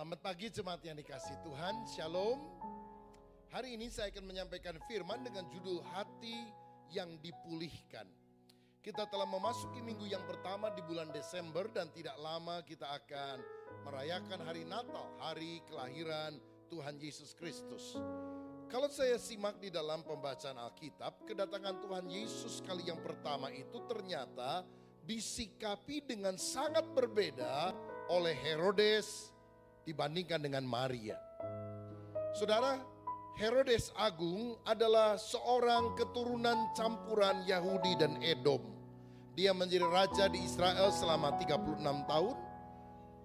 Selamat pagi jemaat yang dikasihi Tuhan, Shalom. Hari ini saya akan menyampaikan firman dengan judul Hati yang Dipulihkan. Kita telah memasuki minggu yang pertama di bulan Desember dan tidak lama kita akan merayakan hari Natal, hari kelahiran Tuhan Yesus Kristus. Kalau saya simak di dalam pembacaan Alkitab, kedatangan Tuhan Yesus kali yang pertama itu ternyata disikapi dengan sangat berbeda oleh Herodes dibandingkan dengan Maria. Saudara, Herodes Agung adalah seorang keturunan campuran Yahudi dan Edom. Dia menjadi raja di Israel selama 36 tahun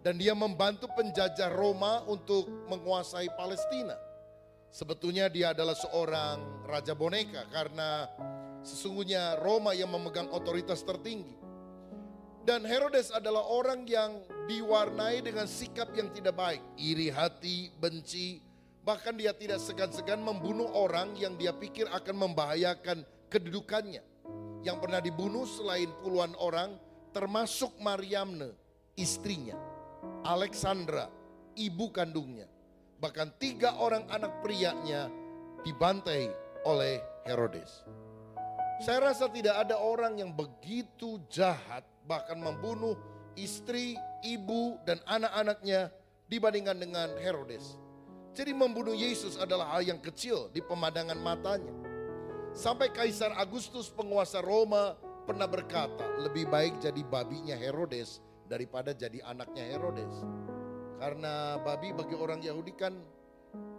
dan dia membantu penjajah Roma untuk menguasai Palestina. Sebetulnya dia adalah seorang raja boneka karena sesungguhnya Roma yang memegang otoritas tertinggi. Dan Herodes adalah orang yang diwarnai dengan sikap yang tidak baik, iri hati, benci, bahkan dia tidak segan-segan membunuh orang yang dia pikir akan membahayakan kedudukannya. Yang pernah dibunuh selain puluhan orang, termasuk Mariamne, istrinya, Alexandra, ibu kandungnya, bahkan 3 orang anak prianya dibantai oleh Herodes. Saya rasa tidak ada orang yang begitu jahat, bahkan membunuh istri, ibu, dan anak-anaknya dibandingkan dengan Herodes. Jadi membunuh Yesus adalah hal yang kecil di pemandangan matanya. Sampai Kaisar Agustus penguasa Roma pernah berkata, lebih baik jadi babinya Herodes daripada jadi anaknya Herodes. Karena babi bagi orang Yahudi kan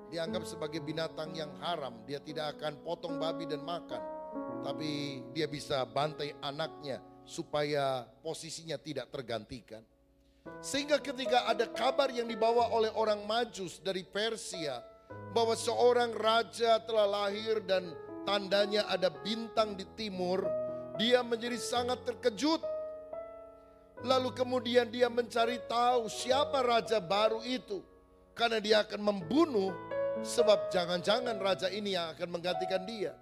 dianggap sebagai binatang yang haram. Dia tidak akan potong babi dan makan, tapi dia bisa bantai anaknya supaya posisinya tidak tergantikan. Sehingga ketika ada kabar yang dibawa oleh orang Majus dari Persia bahwa seorang raja telah lahir dan tandanya ada bintang di timur, dia menjadi sangat terkejut. Lalu kemudian dia mencari tahu siapa raja baru itu, karena dia akan membunuh, sebab jangan-jangan raja ini yang akan menggantikan dia.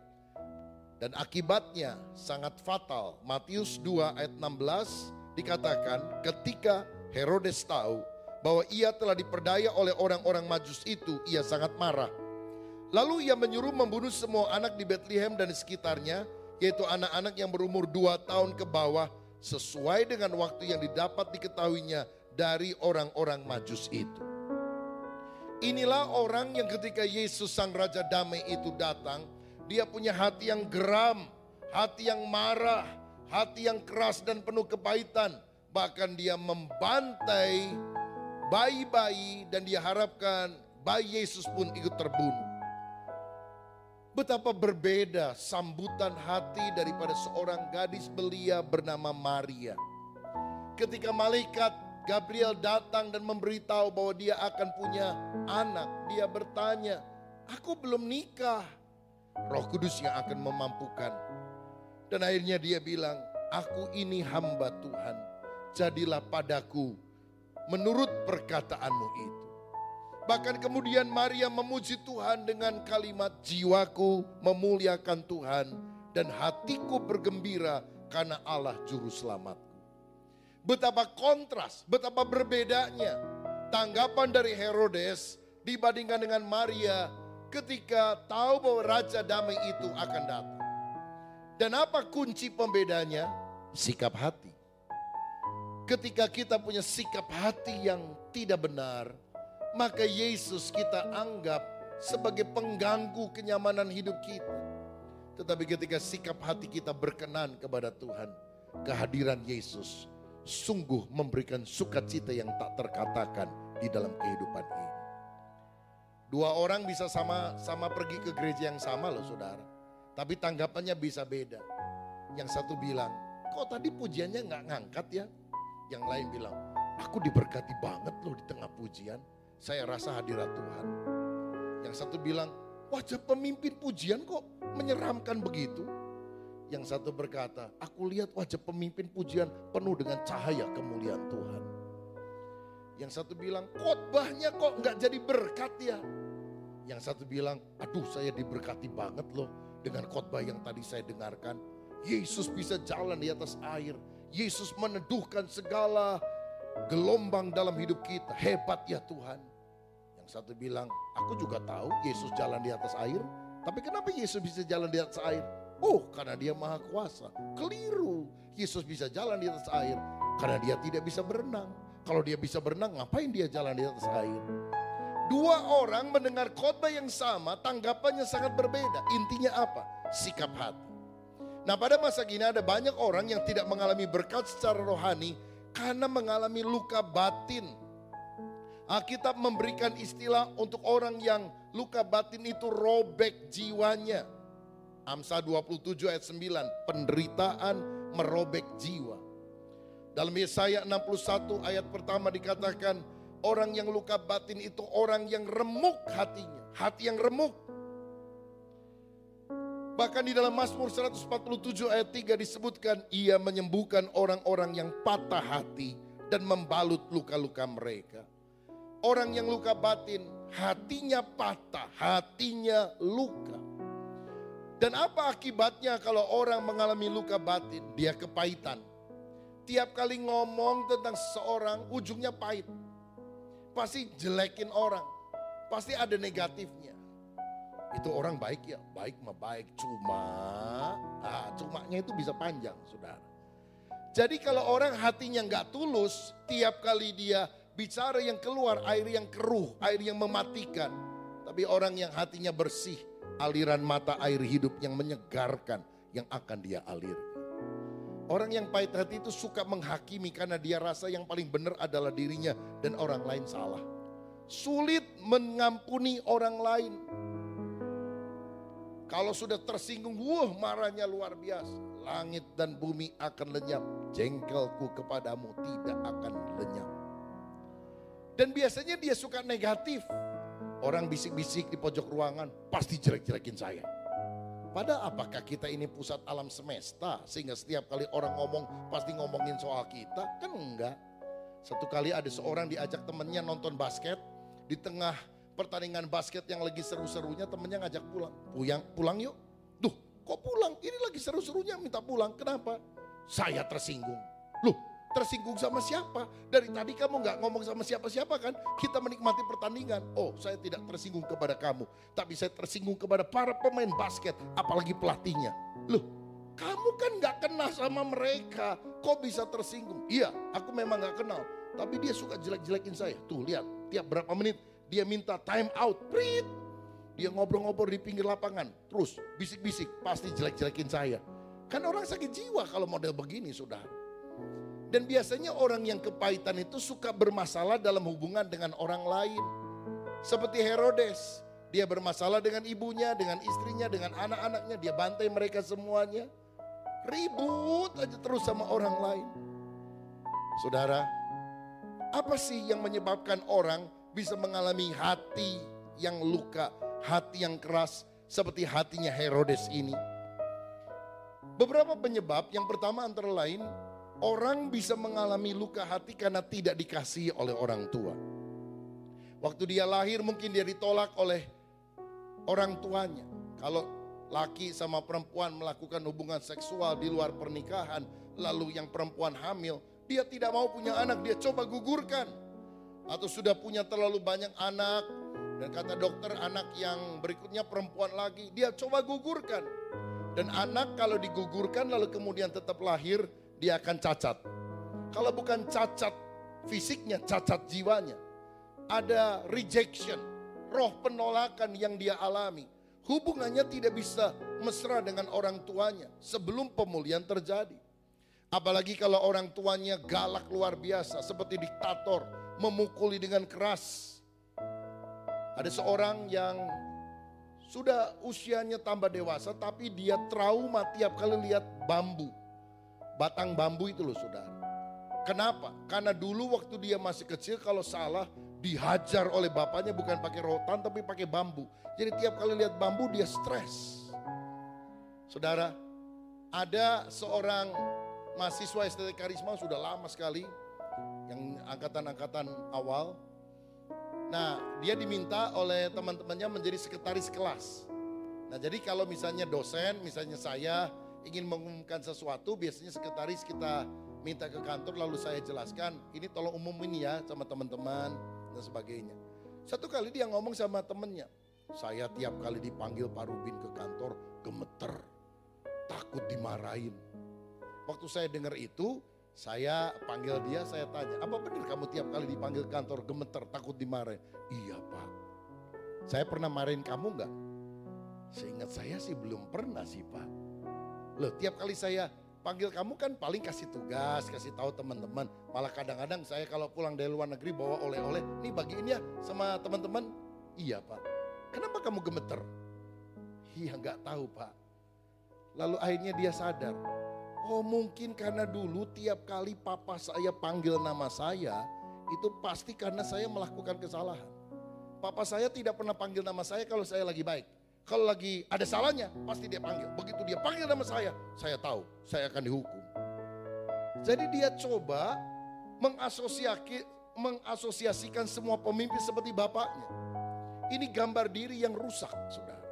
Dan akibatnya sangat fatal. Matius 2 ayat 16 dikatakan ketika Herodes tahu bahwa ia telah diperdaya oleh orang-orang Majus itu, ia sangat marah. Lalu ia menyuruh membunuh semua anak di Bethlehem dan di sekitarnya, yaitu anak-anak yang berumur 2 tahun ke bawah, sesuai dengan waktu yang didapat diketahuinya dari orang-orang Majus itu. Inilah orang yang ketika Yesus sang Raja Damai itu datang, dia punya hati yang geram, hati yang marah, hati yang keras dan penuh kepahitan. Bahkan dia membantai bayi-bayi dan dia harapkan bayi Yesus pun ikut terbunuh. Betapa berbeda sambutan hati daripada seorang gadis belia bernama Maria. Ketika malaikat Gabriel datang dan memberitahu bahwa dia akan punya anak, dia bertanya, "Aku belum nikah." Roh Kudus yang akan memampukan. Dan akhirnya dia bilang, "Aku ini hamba Tuhan, jadilah padaku menurut perkataanmu itu." Bahkan kemudian Maria memuji Tuhan dengan kalimat, "Jiwaku memuliakan Tuhan dan hatiku bergembira karena Allah juru selamatku." Betapa kontras, betapa berbedanya tanggapan dari Herodes dibandingkan dengan Maria ketika tahu bahwa Raja Damai itu akan datang. Dan apa kunci pembedanya? Sikap hati. Ketika kita punya sikap hati yang tidak benar, maka Yesus kita anggap sebagai pengganggu kenyamanan hidup kita. Tetapi ketika sikap hati kita berkenan kepada Tuhan, kehadiran Yesus sungguh memberikan sukacita yang tak terkatakan di dalam kehidupan ini. 2 orang bisa sama-sama pergi ke gereja yang sama loh saudara. Tapi tanggapannya bisa beda. Yang satu bilang, "Kok tadi pujiannya gak ngangkat ya?" Yang lain bilang, "Aku diberkati banget loh di tengah pujian. Saya rasa hadirat Tuhan." Yang satu bilang, "Wajah pemimpin pujian kok menyeramkan begitu?" Yang satu berkata, "Aku lihat wajah pemimpin pujian penuh dengan cahaya kemuliaan Tuhan." Yang satu bilang, "Khotbahnya kok gak jadi berkat ya?" Yang satu bilang, "Aduh, saya diberkati banget loh dengan khotbah yang tadi saya dengarkan. Yesus bisa jalan di atas air. Yesus meneduhkan segala gelombang dalam hidup kita. Hebat ya Tuhan." Yang satu bilang, aku juga tahu Yesus jalan di atas air. Tapi kenapa Yesus bisa jalan di atas air? Oh, karena dia maha kuasa. Keliru. Yesus bisa jalan di atas air karena dia tidak bisa berenang. Kalau dia bisa berenang, ngapain dia jalan di atas air? Dua orang mendengar khotbah yang sama, tanggapannya sangat berbeda. Intinya apa? Sikap hati. Nah, pada masa kini ada banyak orang yang tidak mengalami berkat secara rohani karena mengalami luka batin. Alkitab memberikan istilah untuk orang yang luka batin itu robek jiwanya. Amsal 27 ayat 9, penderitaan merobek jiwa. Dalam Yesaya 61 ayat pertama dikatakan, orang yang luka batin itu orang yang remuk hatinya, hati yang remuk. Bahkan di dalam Mazmur 147 ayat 3 disebutkan, ia menyembuhkan orang-orang yang patah hati dan membalut luka-luka mereka. Orang yang luka batin, hatinya patah, hatinya luka. Dan apa akibatnya kalau orang mengalami luka batin? Dia kepahitan. Tiap kali ngomong tentang seseorang, ujungnya pahit. Pasti jelekin orang, pasti ada negatifnya. Itu orang baik ya, baik mah baik, cumanya itu bisa panjang, saudara. Jadi kalau orang hatinya nggak tulus, tiap kali dia bicara yang keluar air yang keruh, air yang mematikan. Tapi orang yang hatinya bersih, aliran mata air hidup yang menyegarkan yang akan dia alirkan. Orang yang pahit hati itu suka menghakimi karena dia rasa yang paling benar adalah dirinya dan orang lain salah. Sulit mengampuni orang lain. Kalau sudah tersinggung, marahnya luar biasa. Langit dan bumi akan lenyap, jengkelku kepadamu tidak akan lenyap. Dan biasanya dia suka negatif. Orang bisik-bisik di pojok ruangan, pasti jelek-jelekin saya. Padahal apakah kita ini pusat alam semesta sehingga setiap kali orang ngomong pasti ngomongin soal kita? Kan enggak. Satu kali ada seorang diajak temennya nonton basket. Di tengah pertandingan basket yang lagi seru-serunya temennya ngajak pulang. Pulang yuk. Duh, kok pulang? Ini lagi seru-serunya minta pulang. Kenapa? Saya tersinggung. Loh, tersinggung sama siapa? Dari tadi kamu gak ngomong sama siapa-siapa kan? Kita menikmati pertandingan. Oh, saya tidak tersinggung kepada kamu. Tapi saya tersinggung kepada para pemain basket. Apalagi pelatihnya. Loh, kamu kan gak kenal sama mereka. Kok bisa tersinggung? Iya, aku memang gak kenal. Tapi dia suka jelek-jelekin saya. Tuh lihat, tiap berapa menit dia minta time out. Prit. Dia ngobrol-ngobrol di pinggir lapangan. Terus bisik-bisik, pasti jelek-jelekin saya. Kan orang sakit jiwa kalau model begini, saudara. Dan biasanya orang yang kepahitan itu suka bermasalah dalam hubungan dengan orang lain. Seperti Herodes, dia bermasalah dengan ibunya, dengan istrinya, dengan anak-anaknya. Dia bantai mereka semuanya. Ribut aja terus sama orang lain. Saudara, apa sih yang menyebabkan orang bisa mengalami hati yang luka, hati yang keras seperti hatinya Herodes ini? Beberapa penyebab, yang pertama antara lain, orang bisa mengalami luka hati karena tidak dikasihi oleh orang tua. Waktu dia lahir mungkin dia ditolak oleh orang tuanya. Kalau laki sama perempuan melakukan hubungan seksual di luar pernikahan, lalu yang perempuan hamil, dia tidak mau punya anak, dia coba gugurkan. Atau sudah punya terlalu banyak anak, dan kata dokter anak yang berikutnya perempuan lagi, dia coba gugurkan. Dan anak kalau digugurkan lalu kemudian tetap lahir, dia akan cacat. Kalau bukan cacat fisiknya, cacat jiwanya. Ada rejection, roh penolakan yang dia alami. Hubungannya tidak bisa mesra dengan orang tuanya sebelum pemulihan terjadi. Apalagi kalau orang tuanya galak luar biasa seperti diktator, memukuli dengan keras. Ada seorang yang sudah usianya tambah dewasa tapi dia trauma tiap kali lihat bambu. Batang bambu itu loh saudara. Kenapa? Karena dulu waktu dia masih kecil kalau salah dihajar oleh bapaknya bukan pakai rotan tapi pakai bambu. Jadi tiap kali lihat bambu dia stres. Saudara, ada seorang mahasiswa STT Karisma sudah lama sekali. Yang angkatan-angkatan awal. Nah, dia diminta oleh teman-temannya menjadi sekretaris kelas. Nah, jadi kalau misalnya dosen, misalnya saya ingin mengumumkan sesuatu, biasanya sekretaris kita minta ke kantor lalu saya jelaskan, ini tolong umumin ya sama teman-teman dan sebagainya. Satu kali dia ngomong sama temennya, saya tiap kali dipanggil Pak Rubin ke kantor gemeter, takut dimarahin. Waktu saya dengar itu, saya panggil dia, saya tanya, apa benar kamu tiap kali dipanggil kantor gemeter, takut dimarahin? Iya Pak. Saya pernah marahin kamu enggak? Seingat saya sih belum pernah sih Pak. Loh, tiap kali saya panggil kamu kan paling kasih tugas, kasih tahu teman-teman. Malah kadang-kadang saya kalau pulang dari luar negeri bawa oleh-oleh, nih bagiin ya sama teman-teman. Iya Pak. Kenapa kamu gemeter? Iya nggak tahu Pak. Lalu akhirnya dia sadar. Oh mungkin karena dulu tiap kali papa saya panggil nama saya, itu pasti karena saya melakukan kesalahan. Papa saya tidak pernah panggil nama saya kalau saya lagi baik. Kalau lagi ada salahnya, pasti dia panggil. Begitu dia panggil nama saya tahu saya akan dihukum. Jadi dia coba mengasosiasikan semua pemimpin seperti bapaknya. Ini gambar diri yang rusak, saudara.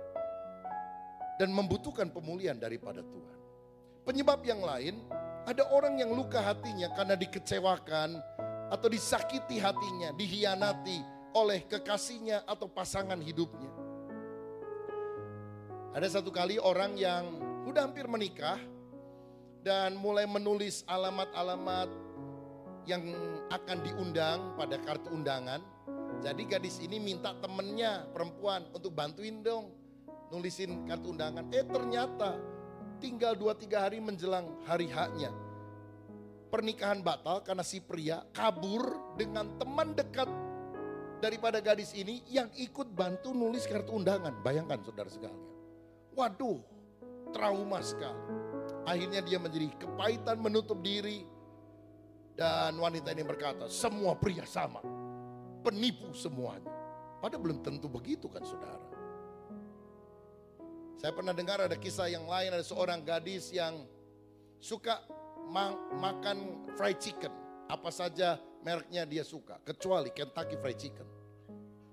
Dan membutuhkan pemulihan daripada Tuhan. Penyebab yang lain, ada orang yang luka hatinya karena dikecewakan atau disakiti hatinya, dihianati oleh kekasihnya atau pasangan hidupnya. Ada satu kali orang yang udah hampir menikah dan mulai menulis alamat-alamat yang akan diundang pada kartu undangan. Jadi gadis ini minta temennya perempuan untuk bantuin dong nulisin kartu undangan. Ternyata tinggal 2-3 hari menjelang hari haknya. Pernikahan batal karena si pria kabur dengan teman dekat daripada gadis ini yang ikut bantu nulis kartu undangan. Bayangkan saudara sekalian. Waduh, trauma sekali. Akhirnya dia menjadi kepahitan, menutup diri. Dan wanita ini berkata, semua pria sama. Penipu semuanya. Padahal belum tentu begitu kan saudara. Saya pernah dengar ada kisah yang lain, ada seorang gadis yang suka makan fried chicken. Apa saja mereknya dia suka, kecuali Kentucky Fried Chicken.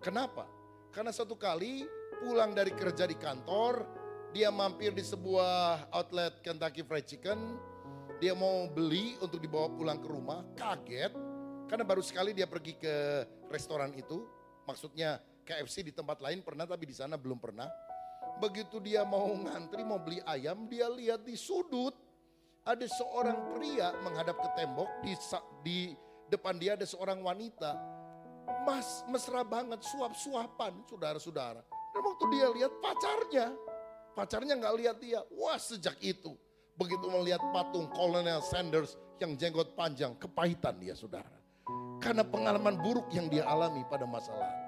Kenapa? Karena satu kali pulang dari kerja di kantor, dia mampir di sebuah outlet Kentucky Fried Chicken. Dia mau beli untuk dibawa pulang ke rumah, kaget. Karena baru sekali dia pergi ke restoran itu. Maksudnya KFC di tempat lain pernah, tapi di sana belum pernah. Begitu dia mau ngantri, mau beli ayam, dia lihat di sudut. Ada seorang pria menghadap ke tembok, di depan dia ada seorang wanita. Mesra banget, suap-suapan, saudara-saudara. Dan waktu dia lihat pacarnya nggak lihat dia. Wah, sejak itu begitu melihat patung Colonel Sanders yang jenggot panjang, kepahitan dia saudara. Karena pengalaman buruk yang dia alami pada masa lalu.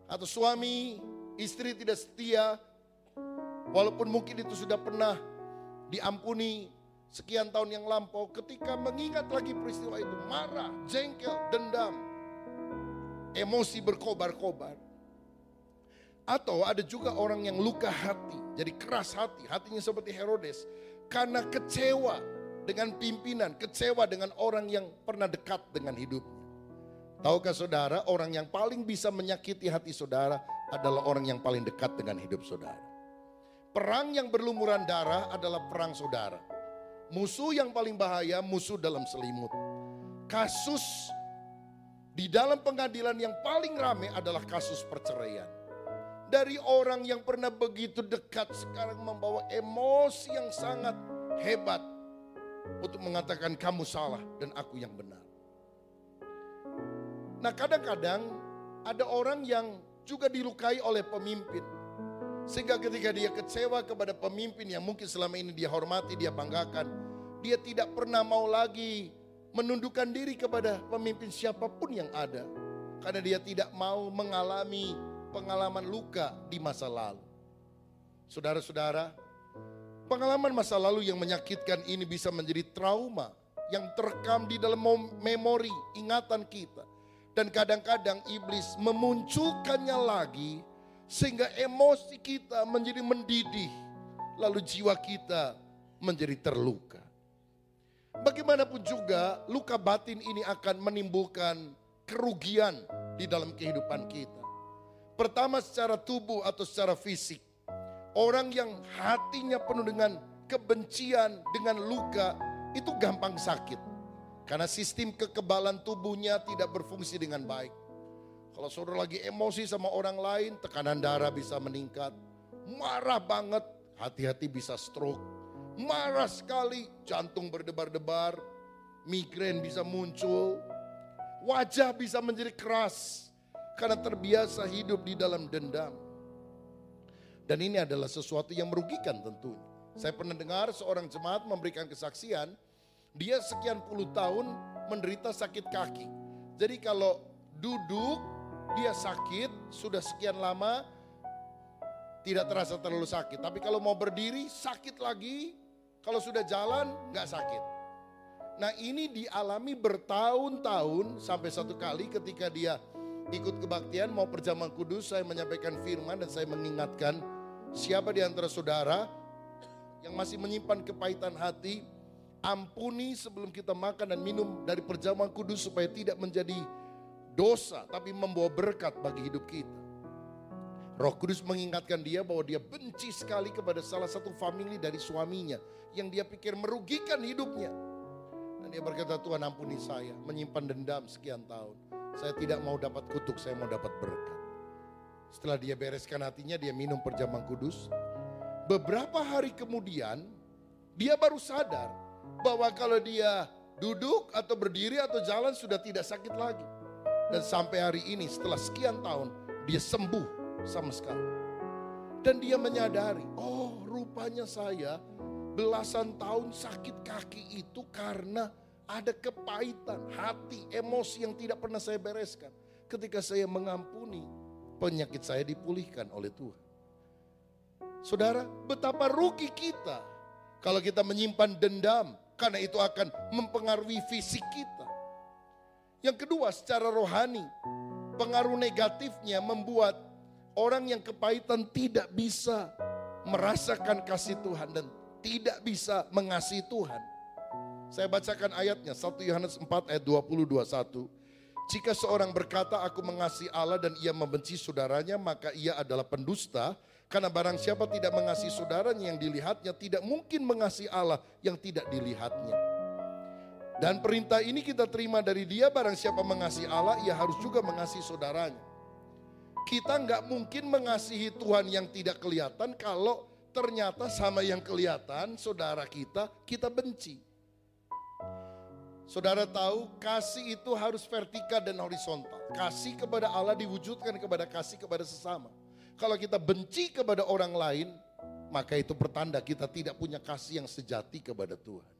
Atau suami, istri tidak setia, walaupun mungkin itu sudah pernah diampuni sekian tahun yang lampau, ketika mengingat lagi peristiwa itu marah, jengkel, dendam, emosi berkobar-kobar. Atau ada juga orang yang luka hati, jadi keras hati, hatinya seperti Herodes. Karena kecewa dengan pimpinan, kecewa dengan orang yang pernah dekat dengan hidupnya. Tahukah saudara, orang yang paling bisa menyakiti hati saudara adalah orang yang paling dekat dengan hidup saudara. Perang yang berlumuran darah adalah perang saudara. Musuh yang paling bahaya, musuh dalam selimut. Kasus di dalam pengadilan yang paling ramai adalah kasus perceraian. Dari orang yang pernah begitu dekat sekarang membawa emosi yang sangat hebat untuk mengatakan kamu salah dan aku yang benar. Nah kadang-kadang ada orang yang juga dilukai oleh pemimpin. Sehingga ketika dia kecewa kepada pemimpin yang mungkin selama ini dia hormati, dia banggakan. Dia tidak pernah mau lagi menundukkan diri kepada pemimpin siapapun yang ada. Karena dia tidak mau mengalami pengalaman luka di masa lalu. Saudara-saudara, pengalaman masa lalu yang menyakitkan ini bisa menjadi trauma yang terekam di dalam memori ingatan kita. Dan kadang-kadang iblis memunculkannya lagi sehingga emosi kita menjadi mendidih. Lalu jiwa kita menjadi terluka. Bagaimanapun juga luka batin ini akan menimbulkan kerugian di dalam kehidupan kita. Pertama secara tubuh atau secara fisik. Orang yang hatinya penuh dengan kebencian, dengan luka, itu gampang sakit. Karena sistem kekebalan tubuhnya tidak berfungsi dengan baik. Kalau saudara lagi emosi sama orang lain, tekanan darah bisa meningkat. Marah banget, hati-hati bisa stroke. Marah sekali, jantung berdebar-debar. Migrain bisa muncul. Wajah bisa menjadi keras karena terbiasa hidup di dalam dendam. Dan ini adalah sesuatu yang merugikan tentunya. Saya pernah dengar seorang jemaat memberikan kesaksian, dia sekian puluh tahun menderita sakit kaki. Jadi kalau duduk dia sakit, sudah sekian lama tidak terasa terlalu sakit. Tapi kalau mau berdiri sakit lagi, kalau sudah jalan nggak sakit. Nah ini dialami bertahun-tahun sampai satu kali ketika dia ikut kebaktian mau perjamuan kudus, saya menyampaikan firman dan saya mengingatkan siapa di antara saudara yang masih menyimpan kepahitan hati, ampuni sebelum kita makan dan minum dari perjamuan kudus supaya tidak menjadi dosa tapi membawa berkat bagi hidup kita. Roh Kudus mengingatkan dia bahwa dia benci sekali kepada salah satu famili dari suaminya yang dia pikir merugikan hidupnya. Dan dia berkata, Tuhan ampuni saya, menyimpan dendam sekian tahun. Saya tidak mau dapat kutuk, saya mau dapat berkat. Setelah dia bereskan hatinya, dia minum perjamuan kudus. Beberapa hari kemudian, dia baru sadar bahwa kalau dia duduk atau berdiri atau jalan sudah tidak sakit lagi. Dan sampai hari ini setelah sekian tahun dia sembuh sama sekali. Dan dia menyadari, oh rupanya saya belasan tahun sakit kaki itu karena ada kepahitan hati, emosi yang tidak pernah saya bereskan. Ketika saya mengampuni, penyakit saya dipulihkan oleh Tuhan. Saudara, betapa rugi kita kalau kita menyimpan dendam, karena itu akan mempengaruhi fisik kita. Yang kedua, secara rohani, pengaruh negatifnya membuat orang yang kepahitan tidak bisa merasakan kasih Tuhan dan tidak bisa mengasihi Tuhan. Saya bacakan ayatnya, 1 Yohanes 4 ayat 20-21. Jika seorang berkata aku mengasihi Allah dan ia membenci saudaranya, maka ia adalah pendusta. Karena barang siapa tidak mengasihi saudaranya yang dilihatnya, tidak mungkin mengasihi Allah yang tidak dilihatnya. Dan perintah ini kita terima dari dia, barang siapa mengasihi Allah, ia harus juga mengasihi saudaranya. Kita nggak mungkin mengasihi Tuhan yang tidak kelihatan kalau ternyata sama yang kelihatan, saudara kita benci. Saudara tahu kasih itu harus vertikal dan horizontal. Kasih kepada Allah diwujudkan kepada kasih kepada sesama. Kalau kita benci kepada orang lain, maka itu pertanda kita tidak punya kasih yang sejati kepada Tuhan.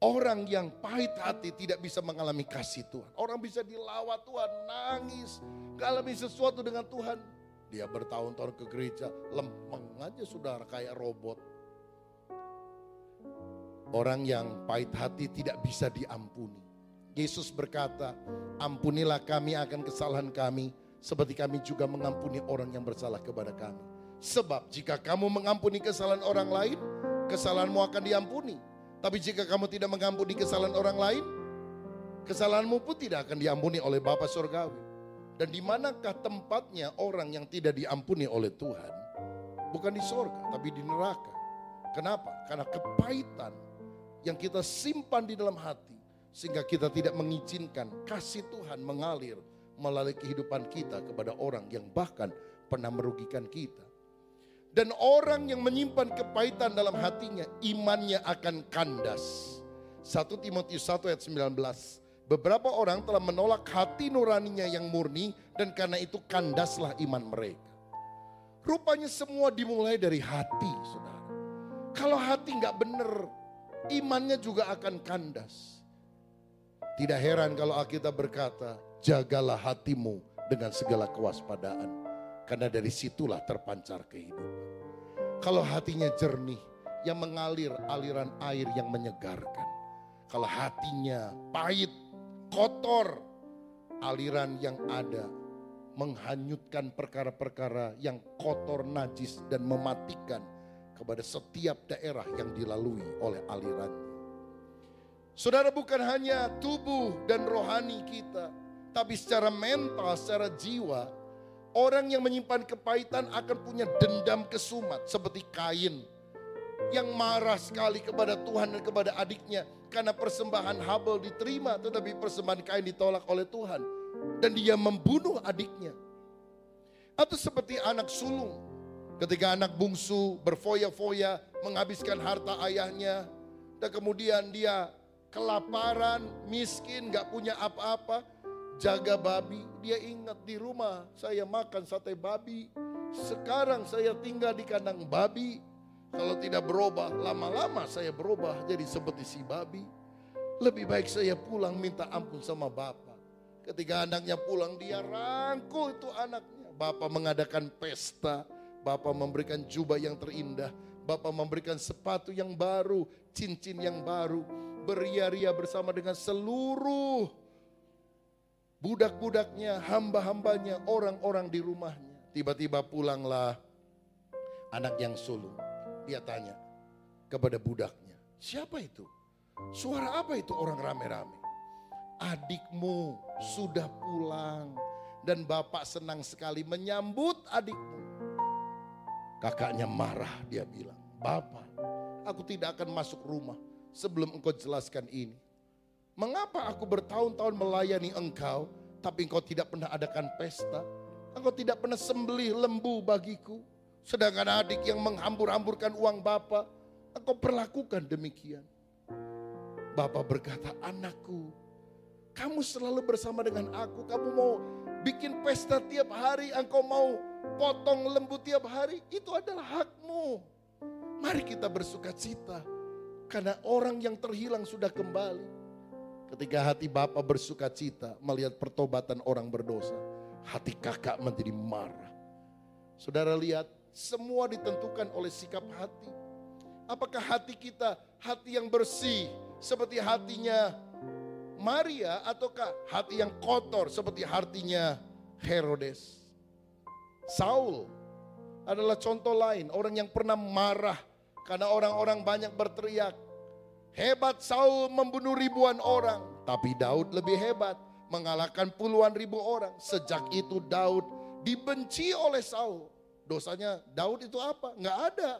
Orang yang pahit hati tidak bisa mengalami kasih Tuhan. Orang bisa dilawat Tuhan, nangis, gak alami sesuatu dengan Tuhan. Dia bertahun-tahun ke gereja, lempeng aja saudara kayak robot. Orang yang pahit hati tidak bisa diampuni. Yesus berkata, ampunilah kami akan kesalahan kami, seperti kami juga mengampuni orang yang bersalah kepada kami. Sebab jika kamu mengampuni kesalahan orang lain, kesalahanmu akan diampuni. Tapi jika kamu tidak mengampuni kesalahan orang lain, kesalahanmu pun tidak akan diampuni oleh Bapa Surgawi. Dan di manakah tempatnya orang yang tidak diampuni oleh Tuhan? Bukan di sorga, tapi di neraka. Kenapa? Karena kepahitan yang kita simpan di dalam hati, sehingga kita tidak mengizinkan kasih Tuhan mengalir melalui kehidupan kita kepada orang yang bahkan pernah merugikan kita. Dan orang yang menyimpan kepahitan dalam hatinya, imannya akan kandas. 1 Timotius 1 ayat 19. Beberapa orang telah menolak hati nuraninya yang murni, dan karena itu kandaslah iman mereka. Rupanya semua dimulai dari hati, saudara. Kalau hati gak benar, imannya juga akan kandas. Tidak heran kalau Alkitab berkata, jagalah hatimu dengan segala kewaspadaan. Karena dari situlah terpancar kehidupan. Kalau hatinya jernih, yang mengalir aliran air yang menyegarkan. Kalau hatinya pahit, kotor, aliran yang ada menghanyutkan perkara-perkara yang kotor, najis, dan mematikan kepada setiap daerah yang dilalui oleh alirannya. Saudara, bukan hanya tubuh dan rohani kita, tapi secara mental, secara jiwa, orang yang menyimpan kepahitan akan punya dendam kesumat seperti Kain yang marah sekali kepada Tuhan dan kepada adiknya karena persembahan Habel diterima tetapi persembahan Kain ditolak oleh Tuhan. dan dia membunuh adiknya. Atau seperti anak sulung, ketika anak bungsu berfoya-foya menghabiskan harta ayahnya, dan kemudian dia kelaparan, miskin, gak punya apa-apa, jaga babi. Dia ingat di rumah saya makan sate babi, sekarang saya tinggal di kandang babi. Kalau tidak berubah, lama-lama saya berubah jadi seperti si babi. Lebih baik saya pulang minta ampun sama bapak. Ketika anaknya pulang, dia rangkul itu anaknya. Bapak mengadakan pesta, bapak memberikan jubah yang terindah, bapak memberikan sepatu yang baru, cincin yang baru, beria-ria bersama dengan seluruh budak-budaknya, hamba-hambanya, orang-orang di rumahnya. Tiba-tiba pulanglah anak yang sulung. Dia tanya kepada budaknya, siapa itu? Suara apa itu orang rame-rame? Adikmu sudah pulang dan bapak senang sekali menyambut adikmu. Kakaknya marah, dia bilang, bapak, aku tidak akan masuk rumah sebelum engkau jelaskan ini. Mengapa aku bertahun-tahun melayani engkau, tapi engkau tidak pernah adakan pesta? Engkau tidak pernah sembelih lembu bagiku, sedangkan adik yang menghambur-hamburkan uang bapak, engkau perlakukan demikian. Bapak berkata, anakku, kamu selalu bersama dengan aku, kamu mau bikin pesta tiap hari, engkau mau potong lembu tiap hari, itu adalah hakmu. Mari kita bersuka cita, karena orang yang terhilang sudah kembali. Ketika hati bapak bersuka cita melihat pertobatan orang berdosa, hati kakak menjadi marah. Saudara lihat, semua ditentukan oleh sikap hati. Apakah hati kita hati yang bersih seperti hatinya Maria, ataukah hati yang kotor seperti hatinya Herodes? Saul adalah contoh lain, orang yang pernah marah karena orang-orang banyak berteriak. Hebat Saul membunuh ribuan orang, tapi Daud lebih hebat, mengalahkan puluhan ribu orang. Sejak itu Daud dibenci oleh Saul. Dosanya Daud itu apa? Nggak ada.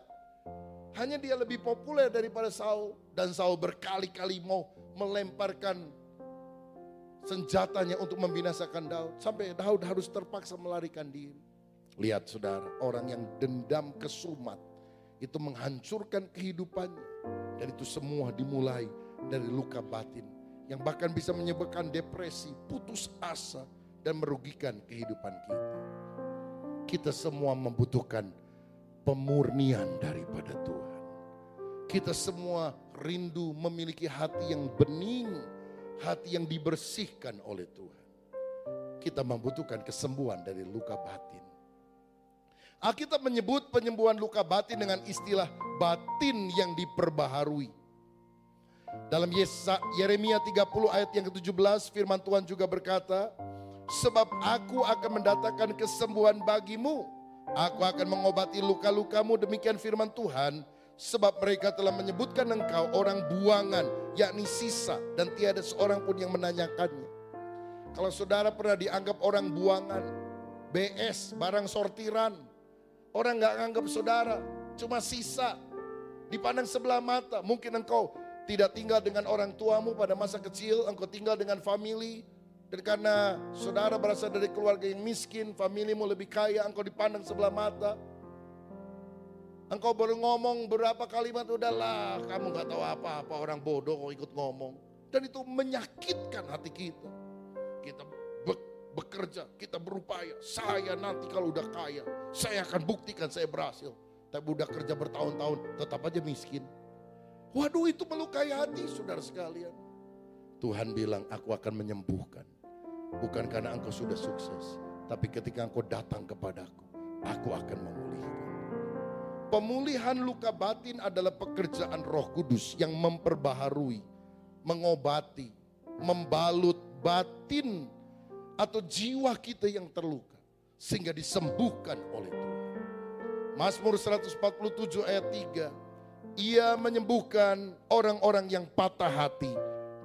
Hanya dia lebih populer daripada Saul, dan Saul berkali-kali mau melemparkan senjatanya untuk membinasakan Daud, sampai Daud harus terpaksa melarikan diri. Lihat saudara, orang yang dendam kesumat itu menghancurkan kehidupannya, dan itu semua dimulai dari luka batin yang bahkan bisa menyebabkan depresi, putus asa, dan merugikan kehidupan kita. Kita semua membutuhkan pemurnian daripada Tuhan. Kita semua rindu memiliki hati yang bening, hati yang dibersihkan oleh Tuhan. Kita membutuhkan kesembuhan dari luka batin. Alkitab menyebut penyembuhan luka batin dengan istilah batin yang diperbaharui. Dalam Yeremia 30 ayat yang ke-17 firman Tuhan juga berkata, sebab aku akan mendatangkan kesembuhan bagimu, aku akan mengobati luka-lukamu, demikian firman Tuhan. Sebab mereka telah menyebutkan engkau orang buangan, yakni sisa, dan tiada seorang pun yang menanyakannya. Kalau saudara pernah dianggap orang buangan, BS, barang sortiran, orang gak anggap saudara, cuma sisa, dipandang sebelah mata. Mungkin engkau tidak tinggal dengan orang tuamu pada masa kecil, engkau tinggal dengan family, dan karena saudara berasal dari keluarga yang miskin, familimu lebih kaya, engkau dipandang sebelah mata. Engkau baru ngomong berapa kalimat, udahlah kamu gak tahu apa-apa, orang bodoh kok ikut ngomong. Dan itu menyakitkan hati kita. Kita bekerja, kita berupaya, saya nanti kalau udah kaya, saya akan buktikan saya berhasil. Tapi udah kerja bertahun-tahun, tetap aja miskin. Waduh, itu melukai hati saudara sekalian. Tuhan bilang, aku akan menyembuhkan. Bukan karena engkau sudah sukses, tapi ketika engkau datang kepadaku, aku akan memulihkan. Pemulihan luka batin adalah pekerjaan Roh Kudus yang memperbaharui, mengobati, membalut batin atau jiwa kita yang terluka sehingga disembuhkan oleh Tuhan. Mazmur 147 ayat 3, Ia menyembuhkan orang-orang yang patah hati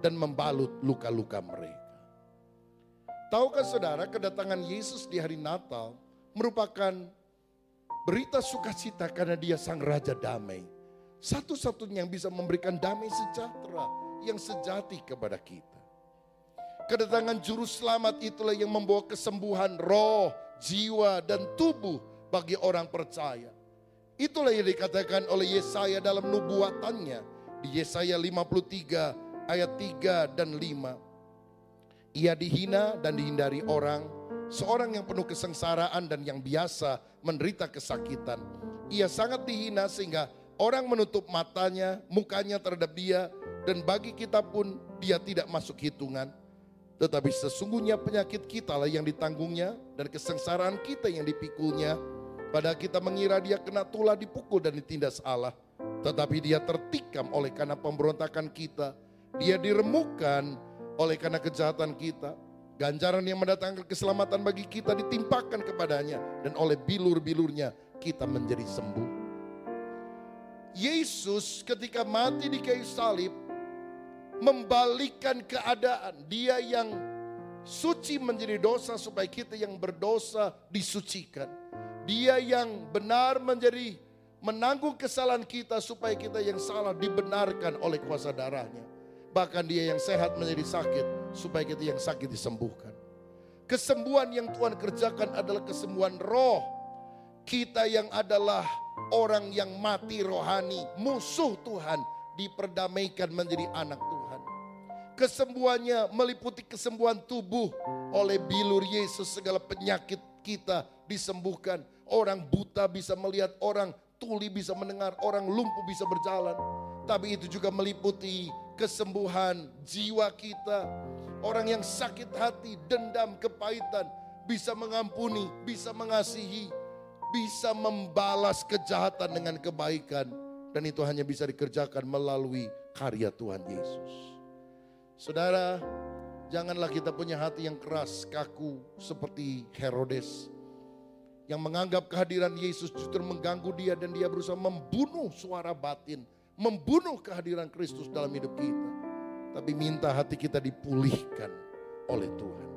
dan membalut luka-luka mereka. Tahukah saudara, kedatangan Yesus di hari Natal merupakan berita sukacita karena dia sang Raja Damai. Satu-satunya yang bisa memberikan damai sejahtera yang sejati kepada kita. Kedatangan juru selamat itulah yang membawa kesembuhan roh, jiwa, dan tubuh bagi orang percaya. Itulah yang dikatakan oleh Yesaya dalam nubuatannya di Yesaya 53 ayat 3 dan 5. Ia dihina dan dihindari orang, seorang yang penuh kesengsaraan dan yang biasa menderita kesakitan. Ia sangat dihina sehingga orang menutup matanya, mukanya terhadap dia, dan bagi kita pun dia tidak masuk hitungan. Tetapi sesungguhnya penyakit kita lah yang ditanggungnya dan kesengsaraan kita yang dipikulnya. Padahal kita mengira dia kena tulah, dipukul dan ditindas Allah. Tetapi dia tertikam oleh karena pemberontakan kita. Dia diremukkan oleh karena kejahatan kita. Ganjaran yang mendatangkan keselamatan bagi kita ditimpakan kepadanya. Dan oleh bilur-bilurnya kita menjadi sembuh. Yesus ketika mati di kayu salib membalikkan keadaan. Dia yang suci menjadi dosa supaya kita yang berdosa disucikan. Dia yang benar menjadi menanggung kesalahan kita supaya kita yang salah dibenarkan oleh kuasa darahnya. Bahkan dia yang sehat menjadi sakit supaya kita yang sakit disembuhkan. Kesembuhan yang Tuhan kerjakan adalah kesembuhan roh. Kita yang adalah orang yang mati rohani, musuh Tuhan, diperdamaikan menjadi anak Tuhan. Kesembuhannya meliputi kesembuhan tubuh. Oleh bilur Yesus segala penyakit kita disembuhkan. Orang buta bisa melihat, orang tuli bisa mendengar, orang lumpuh bisa berjalan. Tapi itu juga meliputi kesembuhan jiwa kita. Orang yang sakit hati, dendam, kepahitan bisa mengampuni, bisa mengasihi, bisa membalas kejahatan dengan kebaikan. Dan itu hanya bisa dikerjakan melalui karya Tuhan Yesus. Saudara, janganlah kita punya hati yang keras, kaku seperti Herodes. Yang menganggap kehadiran Yesus justru mengganggu dia dan dia berusaha membunuh suara batin. Membunuh kehadiran Kristus dalam hidup kita. Tapi minta hati kita dipulihkan oleh Tuhan.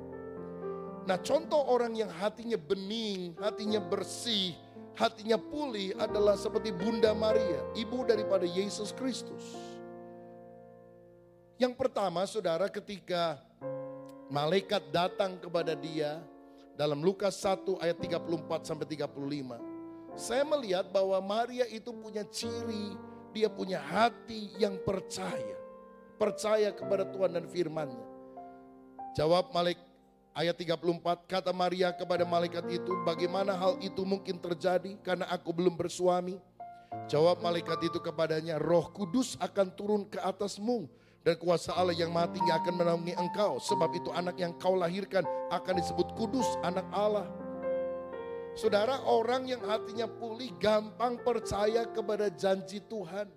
Nah, contoh orang yang hatinya bening, hatinya bersih, hatinya pulih adalah seperti Bunda Maria, ibu daripada Yesus Kristus. Yang pertama, saudara, ketika malaikat datang kepada dia dalam Lukas 1 ayat 34 sampai 35. Saya melihat bahwa Maria itu punya ciri, dia punya hati yang percaya. Percaya kepada Tuhan dan firman-Nya. Jawab malaikat ayat 34, kata Maria kepada malaikat itu, bagaimana hal itu mungkin terjadi karena aku belum bersuami? Jawab malaikat itu kepadanya, Roh Kudus akan turun ke atasmu dan kuasa Allah yang Maha Tinggi akan menaungi engkau. Sebab itu anak yang kau lahirkan akan disebut kudus, anak Allah. Saudara, orang yang hatinya pulih gampang percaya kepada janji Tuhan.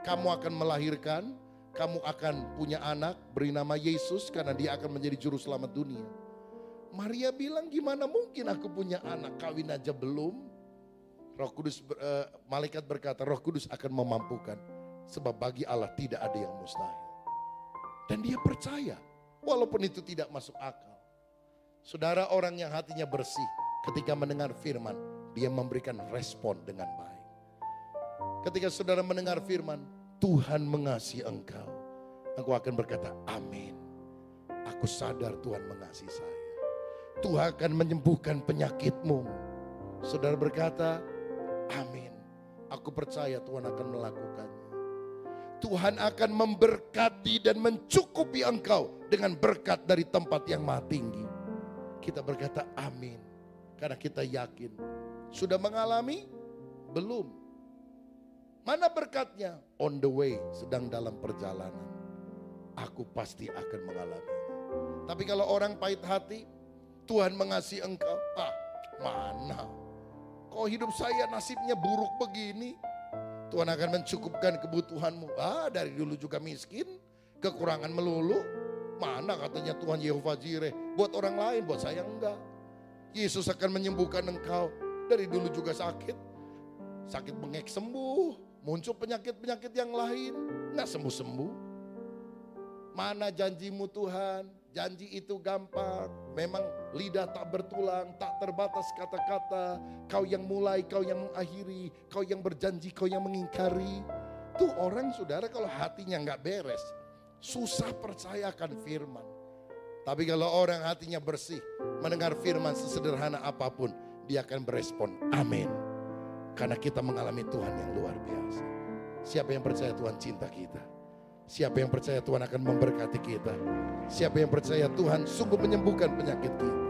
Kamu akan melahirkan, kamu akan punya anak beri nama Yesus karena dia akan menjadi juru selamat dunia. Maria bilang, gimana mungkin aku punya anak, kawin aja belum. Roh Kudus, malaikat berkata, Roh Kudus akan memampukan. Sebab bagi Allah tidak ada yang mustahil. Dan dia percaya, walaupun itu tidak masuk akal. Saudara, orang yang hatinya bersih, ketika mendengar firman, dia memberikan respon dengan baik. Ketika saudara mendengar firman, Tuhan mengasihi engkau, engkau akan berkata, amin. Aku sadar Tuhan mengasihi saya. Tuhan akan menyembuhkan penyakitmu. Saudara berkata, amin. Aku percaya Tuhan akan melakukannya. Tuhan akan memberkati dan mencukupi engkau dengan berkat dari tempat yang maha tinggi. Kita berkata amin. Karena kita yakin. Sudah mengalami? Belum. Mana berkatnya? On the way, sedang dalam perjalanan. Aku pasti akan mengalami. Tapi kalau orang pahit hati, Tuhan mengasihi engkau. Mana? Kok hidup saya nasibnya buruk begini? Tuhan akan mencukupkan kebutuhanmu. Dari dulu juga miskin, kekurangan melulu. Mana katanya Tuhan Yehova Jireh? Buat orang lain, buat saya enggak. Yesus akan menyembuhkan engkau. Dari dulu juga sakit. Sakit bengek sembuh. Muncul penyakit-penyakit yang lain. Enggak sembuh-sembuh. Mana janjimu Tuhan? Janji itu gampang. Memang lidah tak bertulang, tak terbatas kata-kata. Kau yang mulai, kau yang mengakhiri. Kau yang berjanji, kau yang mengingkari. Tuh orang saudara kalau hatinya enggak beres. Susah percaya akan firman. Tapi kalau orang hatinya bersih, mendengar firman sesederhana apapun, dia akan berespon, amin. Karena kita mengalami Tuhan yang luar biasa. Siapa yang percaya Tuhan cinta kita? Siapa yang percaya Tuhan akan memberkati kita? Siapa yang percaya Tuhan sungguh menyembuhkan penyakit kita?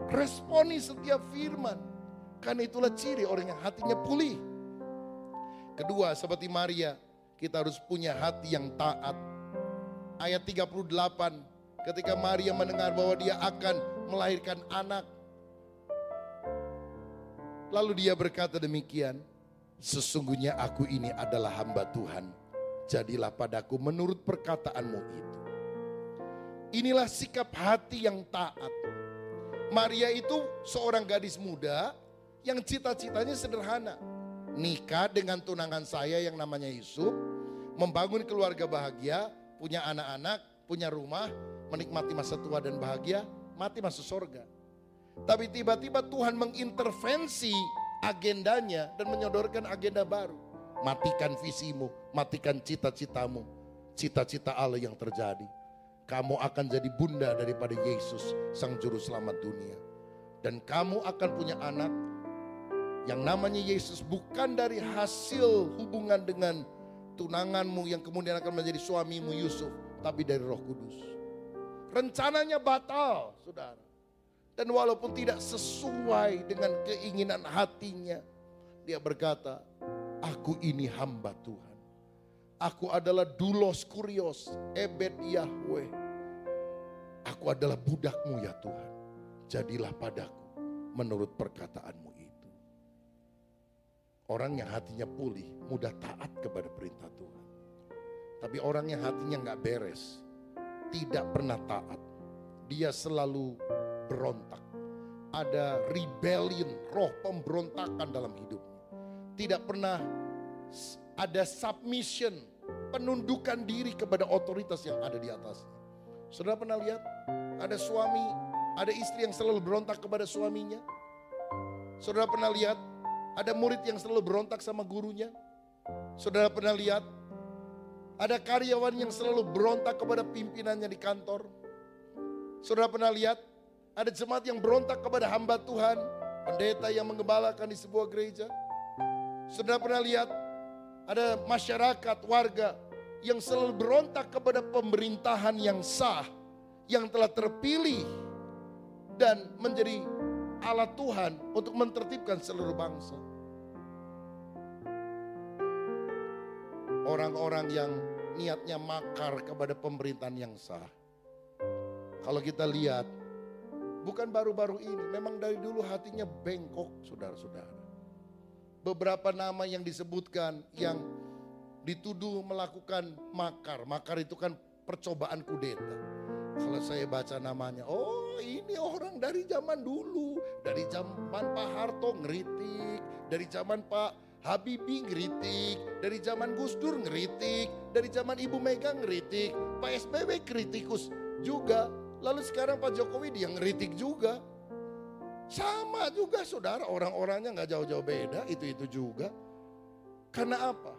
Responi setiap firman. Karena itulah ciri orang yang hatinya pulih. Kedua, seperti Maria, kita harus punya hati yang taat. Ayat 38, ketika Maria mendengar bahwa dia akan melahirkan anak, lalu dia berkata demikian, sesungguhnya aku ini adalah hamba Tuhan, jadilah padaku menurut perkataanmu itu. Inilah sikap hati yang taat. Maria itu seorang gadis muda yang cita-citanya sederhana. Nikah dengan tunangan saya yang namanya Yusuf, membangun keluarga bahagia, punya anak-anak, punya rumah, menikmati masa tua dan bahagia, mati masuk surga. Tapi tiba-tiba Tuhan mengintervensi agendanya dan menyodorkan agenda baru. Matikan visimu, matikan cita-citamu, cita-cita Allah yang terjadi. Kamu akan jadi bunda daripada Yesus, Sang Juru Selamat dunia. Dan kamu akan punya anak yang namanya Yesus, bukan dari hasil hubungan dengan tunanganmu yang kemudian akan menjadi suamimu Yusuf, tapi dari Roh Kudus. Rencananya batal, saudara. Dan walaupun tidak sesuai dengan keinginan hatinya, dia berkata, aku ini hamba Tuhan. Aku adalah doulos kurios, ebed Yahweh. Aku adalah budakmu ya Tuhan. Jadilah padaku menurut perkataanmu itu. Orang yang hatinya pulih, mudah taat kepada perintah Tuhan. Tapi orang yang hatinya gak beres, tidak pernah taat, dia selalu berontak. Ada rebellion, roh pemberontakan dalam hidupnya. Tidak pernah ada submission, penundukan diri kepada otoritas yang ada di atasnya. Saudara pernah lihat ada suami, ada istri yang selalu berontak kepada suaminya? Saudara pernah lihat ada murid yang selalu berontak sama gurunya? Saudara pernah lihat ada karyawan yang selalu berontak kepada pimpinannya di kantor? Saudara pernah lihat ada jemaat yang berontak kepada hamba Tuhan, pendeta yang menggembalakan di sebuah gereja? Saudara pernah lihat ada masyarakat, warga yang selalu berontak kepada pemerintahan yang sah, yang telah terpilih dan menjadi alat Tuhan untuk mentertibkan seluruh bangsa. Orang-orang yang niatnya makar kepada pemerintahan yang sah. Kalau kita lihat, bukan baru-baru ini, memang dari dulu hatinya bengkok, saudara-saudara. Beberapa nama yang disebutkan yang dituduh melakukan makar. Makar itu kan percobaan kudeta. Kalau saya baca namanya, oh ini orang dari zaman dulu. Dari zaman Pak Harto ngeritik, dari zaman Pak Habibie ngeritik, dari zaman Gus Dur ngeritik, dari zaman Ibu Mega ngeritik, Pak SBY kritikus juga. Lalu sekarang Pak Jokowi dia ngeritik juga. Sama juga saudara, orang-orangnya gak jauh-jauh beda, itu-itu juga. Karena apa?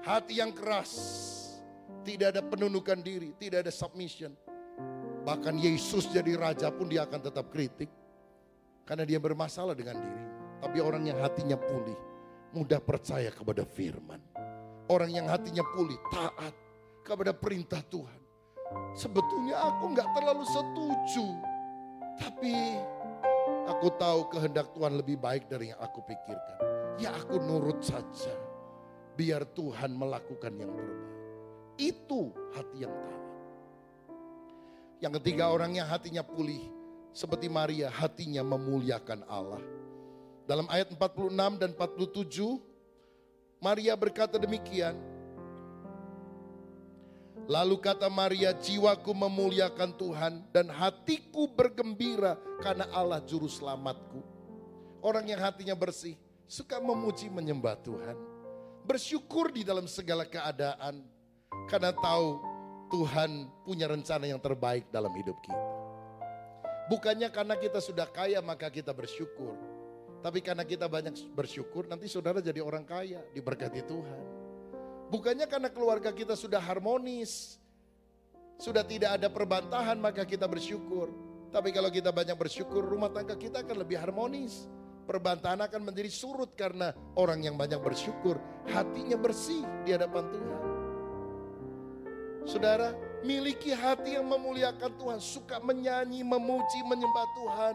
Hati yang keras, tidak ada penundukan diri, tidak ada submission. Bahkan Yesus jadi raja pun dia akan tetap kritik. Karena dia bermasalah dengan diri. Tapi orang yang hatinya pulih, mudah percaya kepada firman. Orang yang hatinya pulih, taat kepada perintah Tuhan. Sebetulnya aku gak terlalu setuju, tapi aku tahu kehendak Tuhan lebih baik dari yang aku pikirkan. Ya aku nurut saja. Biar Tuhan melakukan yang terbaik. Itu hati yang taat. Yang ketiga, orang yang hatinya pulih. Seperti Maria, hatinya memuliakan Allah. Dalam ayat 46 dan 47, Maria berkata demikian. Lalu kata Maria, jiwaku memuliakan Tuhan dan hatiku bergembira karena Allah juru selamatku. Orang yang hatinya bersih, suka memuji menyembah Tuhan. Bersyukur di dalam segala keadaan. Karena tahu Tuhan punya rencana yang terbaik dalam hidup kita. Bukannya karena kita sudah kaya maka kita bersyukur. Tapi karena kita banyak bersyukur nanti saudara jadi orang kaya, diberkati Tuhan. Bukannya karena keluarga kita sudah harmonis. Sudah tidak ada perbantahan maka kita bersyukur. Tapi kalau kita banyak bersyukur, rumah tangga kita akan lebih harmonis. Perbantahan akan menjadi surut karena orang yang banyak bersyukur, hatinya bersih di hadapan Tuhan. Saudara, miliki hati yang memuliakan Tuhan, suka menyanyi, memuji, menyembah Tuhan,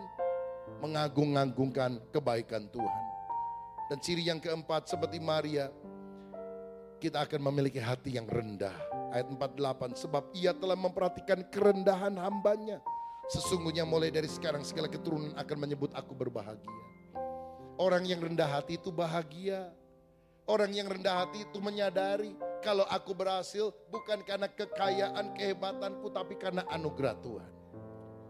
mengagung-agungkan kebaikan Tuhan. Dan ciri yang keempat, seperti Maria, kita akan memiliki hati yang rendah. Ayat 48, sebab ia telah memperhatikan kerendahan hambanya. Sesungguhnya mulai dari sekarang segala keturunan akan menyebut aku berbahagia. Orang yang rendah hati itu bahagia. Orang yang rendah hati itu menyadari kalau aku berhasil bukan karena kekayaan, kehebatanku, tapi karena anugerah Tuhan.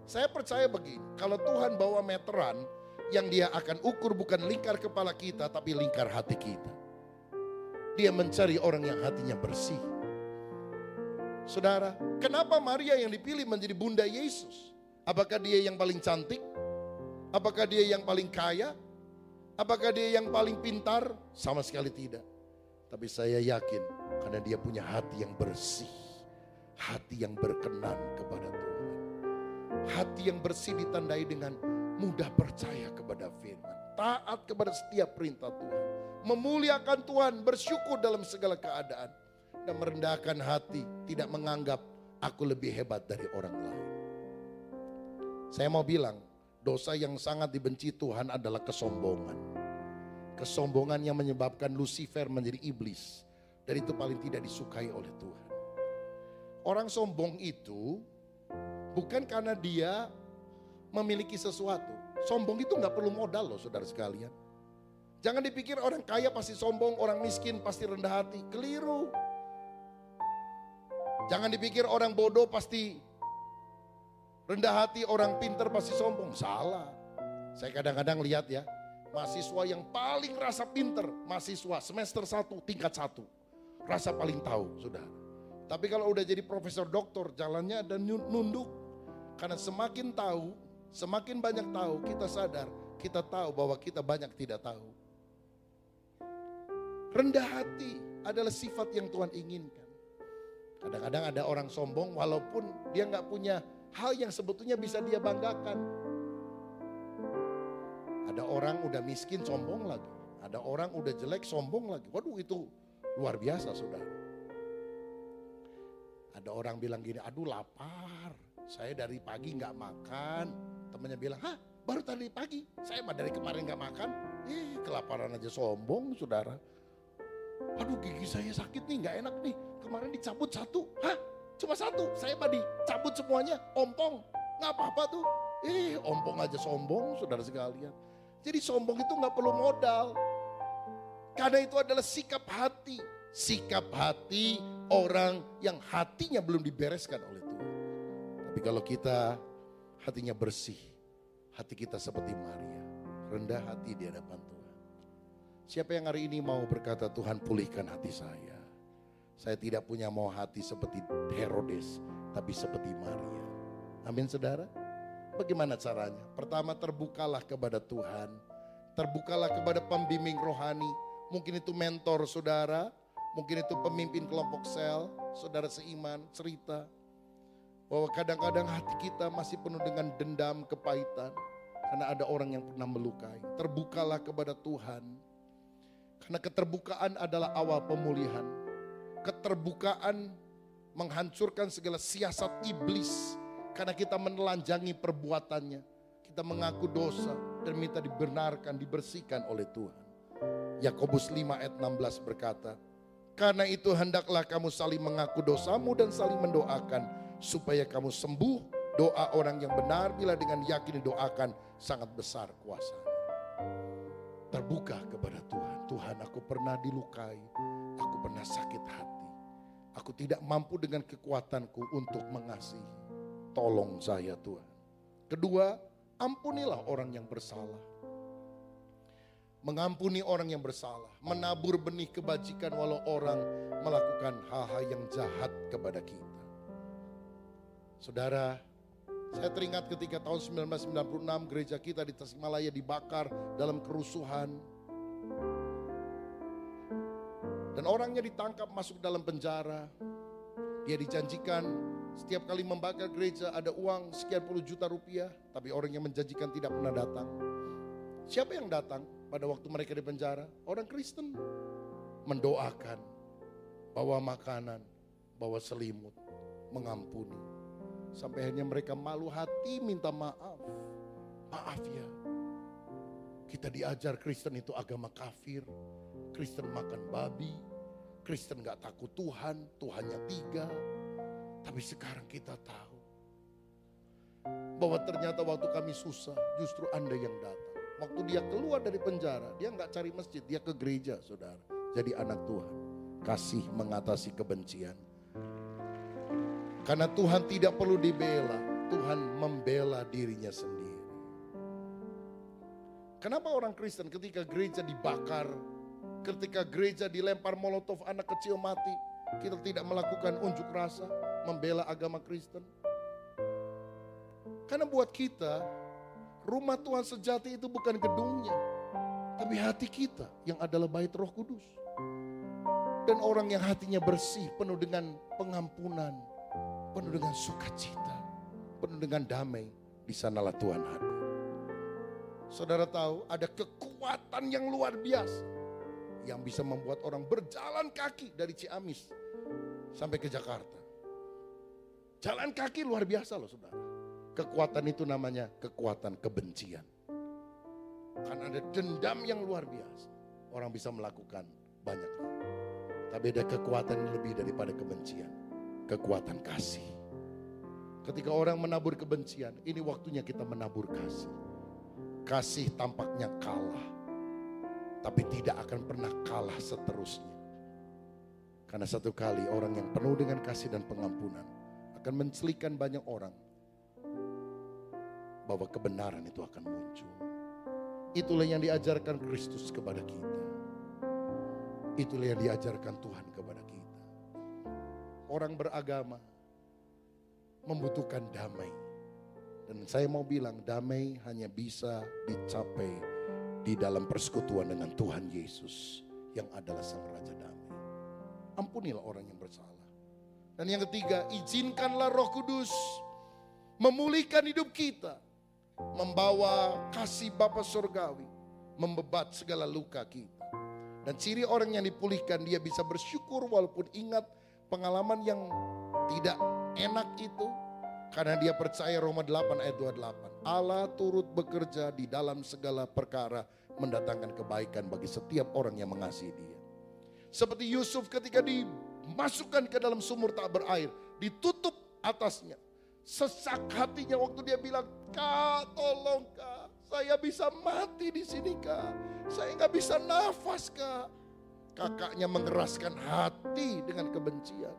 Saya percaya begini, kalau Tuhan bawa meteran, yang dia akan ukur bukan lingkar kepala kita, tapi lingkar hati kita. Dia mencari orang yang hatinya bersih. Saudara, kenapa Maria yang dipilih menjadi bunda Yesus? Apakah dia yang paling cantik? Apakah dia yang paling kaya? Apakah dia yang paling pintar? Sama sekali tidak. Tapi saya yakin karena dia punya hati yang bersih. Hati yang berkenan kepada Tuhan. Hati yang bersih ditandai dengan mudah percaya kepada firman. Taat kepada setiap perintah Tuhan. Memuliakan Tuhan, bersyukur dalam segala keadaan. Dan merendahkan hati, tidak menganggap aku lebih hebat dari orang lain. Saya mau bilang, dosa yang sangat dibenci Tuhan adalah kesombongan. Kesombongan yang menyebabkan Lucifer menjadi iblis. Dan itu paling tidak disukai oleh Tuhan. Orang sombong itu bukan karena dia memiliki sesuatu. Sombong itu gak perlu modal loh saudara sekalian. Jangan dipikir orang kaya pasti sombong, orang miskin pasti rendah hati. Keliru. Jangan dipikir orang bodoh pasti rendah hati, orang pintar pasti sombong. Salah. Saya kadang-kadang lihat ya, mahasiswa yang paling rasa pintar, mahasiswa semester 1, tingkat 1. Rasa paling tahu, saudara. Tapi kalau udah jadi profesor doktor, jalannya ada nunduk. Karena semakin tahu, semakin banyak tahu, kita sadar, kita tahu bahwa kita banyak tidak tahu. Rendah hati adalah sifat yang Tuhan inginkan. Kadang-kadang ada orang sombong walaupun dia nggak punya hal yang sebetulnya bisa dia banggakan. Ada orang udah miskin sombong lagi. Ada orang udah jelek sombong lagi. Waduh itu luar biasa saudara. Ada orang bilang gini, aduh lapar. Saya dari pagi nggak makan. Temannya bilang, hah baru tadi pagi? Saya mah dari kemarin nggak makan. Kelaparan aja sombong saudara. Aduh gigi saya sakit nih, nggak enak nih. Kemarin dicabut 1, hah? Cuma 1, saya mah dicabut semuanya, ompong. Nggak apa-apa tuh. Ompong aja sombong, saudara sekalian. Jadi sombong itu nggak perlu modal. Karena itu adalah sikap hati. Sikap hati orang yang hatinya belum dibereskan oleh Tuhan. Tapi kalau kita hatinya bersih, hati kita seperti Maria, rendah hati di hadapan Tuhan. Siapa yang hari ini mau berkata, Tuhan pulihkan hati saya. Saya tidak punya mau hati seperti Herodes, tapi seperti Maria. Amin saudara. Bagaimana caranya? Pertama, terbukalah kepada Tuhan. Terbukalah kepada pembimbing rohani. Mungkin itu mentor saudara. Mungkin itu pemimpin kelompok sel. Saudara seiman cerita. Bahwa kadang-kadang hati kita masih penuh dengan dendam, kepahitan. Karena ada orang yang pernah melukai. Terbukalah kepada Tuhan. Karena keterbukaan adalah awal pemulihan. Keterbukaan menghancurkan segala siasat iblis. Karena kita menelanjangi perbuatannya. Kita mengaku dosa dan minta dibenarkan, dibersihkan oleh Tuhan. Yakobus 5 ayat 16 berkata, karena itu hendaklah kamu saling mengaku dosamu dan saling mendoakan. Supaya kamu sembuh. Doa orang yang benar bila dengan yakin didoakan sangat besar kuasanya. Terbuka kepada Tuhan. Tuhan, aku pernah dilukai. Aku pernah sakit hati. Aku tidak mampu dengan kekuatanku untuk mengasihi. Tolong saya Tuhan. Kedua, ampunilah orang yang bersalah. Mengampuni orang yang bersalah. Menabur benih kebajikan walau orang melakukan hal-hal yang jahat kepada kita. Saudara, saya teringat ketika tahun 1996 gereja kita di Tasikmalaya dibakar dalam kerusuhan. Dan orangnya ditangkap masuk dalam penjara. Dia dijanjikan Setiap kali membakar gereja ada uang sekian puluh juta rupiah, tapi orang yang menjanjikan tidak pernah datang. Siapa yang datang pada waktu mereka di penjara? Orang Kristen. Mendoakan, bawa makanan, bawa selimut, mengampuni. Sampai akhirnya mereka malu hati minta maaf. Maaf ya, kita diajar Kristen itu agama kafir. Kristen makan babi, Kristen gak takut Tuhan, Tuhannya 3. Tapi sekarang kita tahu bahwa ternyata waktu kami susah justru Anda yang datang. Waktu dia keluar dari penjara, dia gak cari masjid, dia ke gereja, saudara. Jadi anak Tuhan, kasih mengatasi kebencian. Karena Tuhan tidak perlu dibela, Tuhan membela dirinya sendiri. Kenapa orang Kristen ketika gereja dibakar, ketika gereja dilempar molotov, anak kecil mati, kita tidak melakukan unjuk rasa, membela agama Kristen? Karena buat kita, rumah Tuhan sejati itu bukan gedungnya, tapi hati kita yang adalah bait Roh Kudus. Dan orang yang hatinya bersih, penuh dengan pengampunan, penuh dengan sukacita, penuh dengan damai, di sanalah Tuhan hadir. Saudara tahu ada kekuatan yang luar biasa yang bisa membuat orang berjalan kaki dari Ciamis sampai ke Jakarta. Jalan kaki luar biasa loh saudara. Kekuatan itu namanya kekuatan kebencian. Karena ada dendam yang luar biasa. Orang bisa melakukan banyak hal. Tapi ada kekuatan yang lebih daripada kebencian. Kekuatan kasih. Ketika orang menabur kebencian, ini waktunya kita menabur kasih. Kasih tampaknya kalah. Tapi tidak akan pernah kalah seterusnya. Karena satu kali orang yang penuh dengan kasih dan pengampunan akan mencelikan banyak orang bahwa kebenaran itu akan muncul. Itulah yang diajarkan Kristus kepada kita. Itulah yang diajarkan Tuhan kepada kita. Orang beragama membutuhkan damai. Dan saya mau bilang damai hanya bisa dicapai di dalam persekutuan dengan Tuhan Yesus yang adalah Sang Raja Damai. Ampunilah orang yang bersalah. Dan yang ketiga, izinkanlah Roh Kudus memulihkan hidup kita. Membawa kasih Bapa Surgawi, membebat segala luka kita. Dan ciri orang yang dipulihkan, dia bisa bersyukur walaupun ingat pengalaman yang tidak enak itu. Karena dia percaya Roma 8 ayat 28. Allah turut bekerja di dalam segala perkara mendatangkan kebaikan bagi setiap orang yang mengasihi dia. Seperti Yusuf ketika dimasukkan ke dalam sumur tak berair, ditutup atasnya. Sesak hatinya waktu dia bilang, Kak tolong Kak, saya bisa mati di sini Kak. Saya gak bisa nafas Kak. Kakaknya mengeraskan hati dengan kebencian.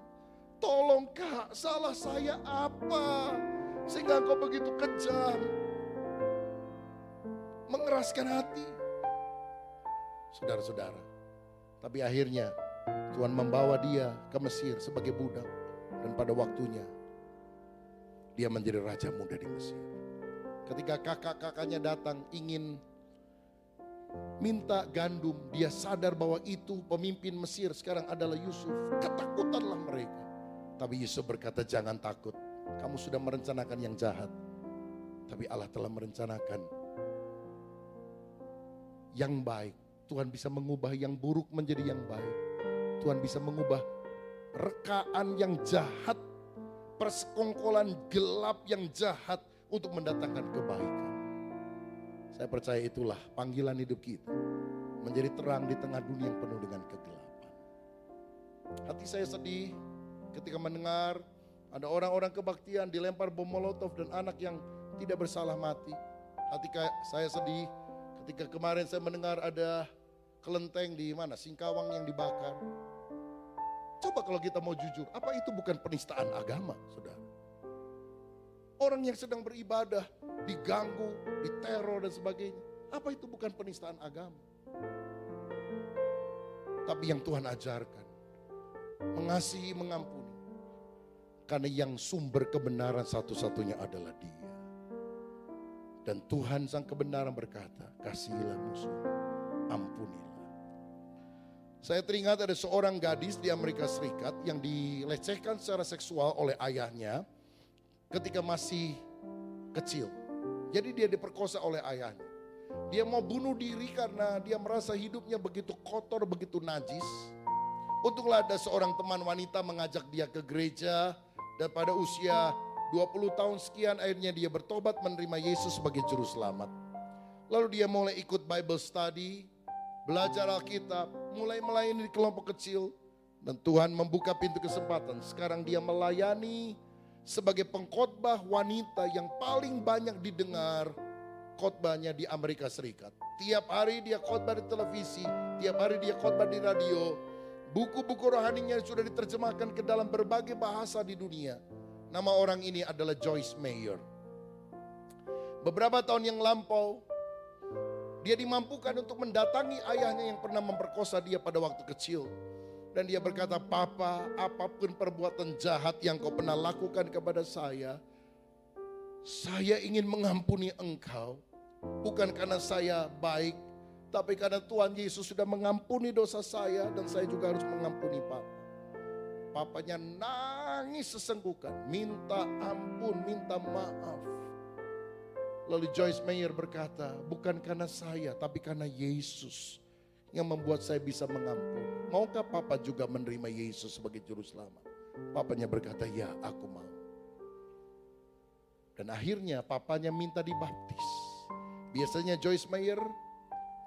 Tolong Kak, salah saya apa? Sehingga engkau begitu kejam. Mengeraskan hati. Saudara-saudara. Tapi akhirnya Tuhan membawa dia ke Mesir sebagai budak. Dan pada waktunya dia menjadi raja muda di Mesir. Ketika kakak-kakaknya datang ingin minta gandum, dia sadar bahwa itu pemimpin Mesir sekarang adalah Yusuf. Ketakutanlah mereka. Tapi Yusuf berkata, jangan takut. Kamu sudah merencanakan yang jahat. Tapi Allah telah merencanakan yang baik. Tuhan bisa mengubah yang buruk menjadi yang baik. Tuhan bisa mengubah rekaan yang jahat, persekongkolan gelap yang jahat untuk mendatangkan kebaikan. Saya percaya itulah panggilan hidup kita. Menjadi terang di tengah dunia yang penuh dengan kegelapan. Hati saya sedih ketika mendengar ada orang-orang kebaktian dilempar bom molotov dan anak yang tidak bersalah mati. Hati saya sedih ketika kemarin saya mendengar ada kelenteng di mana? Singkawang yang dibakar. Coba kalau kita mau jujur, apa itu bukan penistaan agama, saudara? Orang yang sedang beribadah diganggu, diteror dan sebagainya. Apa itu bukan penistaan agama? Tapi yang Tuhan ajarkan, mengasihi, mengampuni. Karena yang sumber kebenaran satu-satunya adalah Dia. Dan Tuhan sang kebenaran berkata, kasihilah musuh, ampunilah. Saya teringat ada seorang gadis di Amerika Serikat yang dilecehkan secara seksual oleh ayahnya ketika masih kecil. Jadi dia diperkosa oleh ayahnya. Dia mau bunuh diri karena dia merasa hidupnya begitu kotor, begitu najis. Untunglah ada seorang teman wanita mengajak dia ke gereja, dan pada usia 20 tahun sekian akhirnya dia bertobat menerima Yesus sebagai juru selamat. Lalu dia mulai ikut Bible study, belajar Alkitab, mulai melayani di kelompok kecil, dan Tuhan membuka pintu kesempatan. Sekarang dia melayani sebagai pengkhotbah wanita yang paling banyak didengar khotbahnya di Amerika Serikat. Tiap hari dia khotbah di televisi, tiap hari dia khotbah di radio. Buku-buku rohaninya sudah diterjemahkan ke dalam berbagai bahasa di dunia. Nama orang ini adalah Joyce Meyer. Beberapa tahun yang lampau, dia dimampukan untuk mendatangi ayahnya yang pernah memperkosa dia pada waktu kecil. Dan dia berkata, "Papa, apapun perbuatan jahat yang kau pernah lakukan kepada saya ingin mengampuni engkau. Bukan karena saya baik, tapi karena Tuhan Yesus sudah mengampuni dosa saya dan saya juga harus mengampuni Papa." Papanya nangis sesenggukan, minta ampun, minta maaf. Lalu Joyce Meyer berkata, "Bukan karena saya, tapi karena Yesus yang membuat saya bisa mengampuni. Maukah Papa juga menerima Yesus sebagai juru selamat?" Papanya berkata, "Ya, aku mau." Dan akhirnya papanya minta dibaptis. Biasanya Joyce Meyer,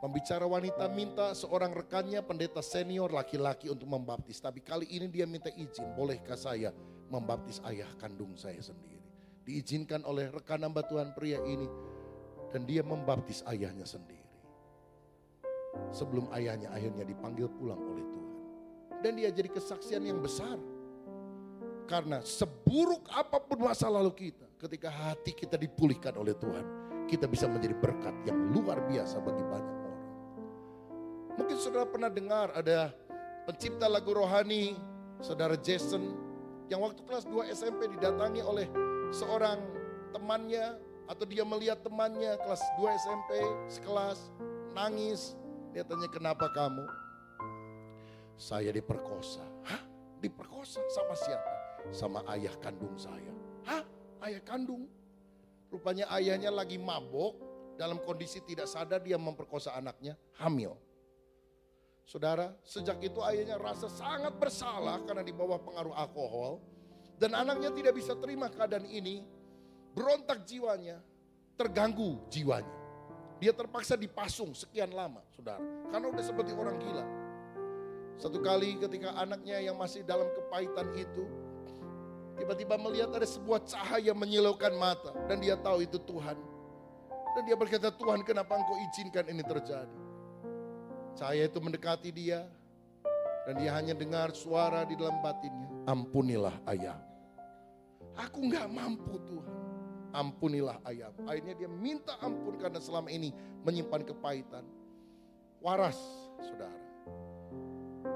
pembicara wanita, minta seorang rekannya pendeta senior laki-laki untuk membaptis. Tapi kali ini dia minta izin, "Bolehkah saya membaptis ayah kandung saya sendiri?" Diizinkan oleh rekan hamba Tuhan pria ini. Dan dia membaptis ayahnya sendiri. Sebelum ayahnya akhirnya dipanggil pulang oleh Tuhan. Dan dia jadi kesaksian yang besar. Karena seburuk apapun masa lalu kita, ketika hati kita dipulihkan oleh Tuhan, kita bisa menjadi berkat yang luar biasa bagi banyak orang. Mungkin saudara pernah dengar ada pencipta lagu rohani, saudara Jason, yang waktu kelas 2 SMP didatangi oleh seorang temannya, atau dia melihat temannya kelas 2 SMP sekelas nangis. Dia tanya, "Kenapa kamu?" "Saya diperkosa." "Hah? Diperkosa? Sama siapa?" "Sama ayah kandung saya." "Hah? Ayah kandung?" Rupanya ayahnya lagi mabok, dalam kondisi tidak sadar dia memperkosa anaknya, hamil. Saudara, sejak itu ayahnya rasa sangat bersalah karena di bawah pengaruh alkohol. Dan anaknya tidak bisa terima keadaan ini, berontak jiwanya, terganggu jiwanya. Dia terpaksa dipasung sekian lama, saudara, karena udah seperti orang gila. Satu kali ketika anaknya yang masih dalam kepahitan itu, tiba-tiba melihat ada sebuah cahaya menyilaukan mata. Dan dia tahu itu Tuhan. Dan dia berkata, "Tuhan, kenapa engkau izinkan ini terjadi?" Cahaya itu mendekati dia. Dan dia hanya dengar suara di dalam batinnya, "Ampunilah ayah. Aku gak mampu Tuhan. Ampunilah ayah." Akhirnya dia minta ampun karena selama ini menyimpan kepahitan. Waras, saudara.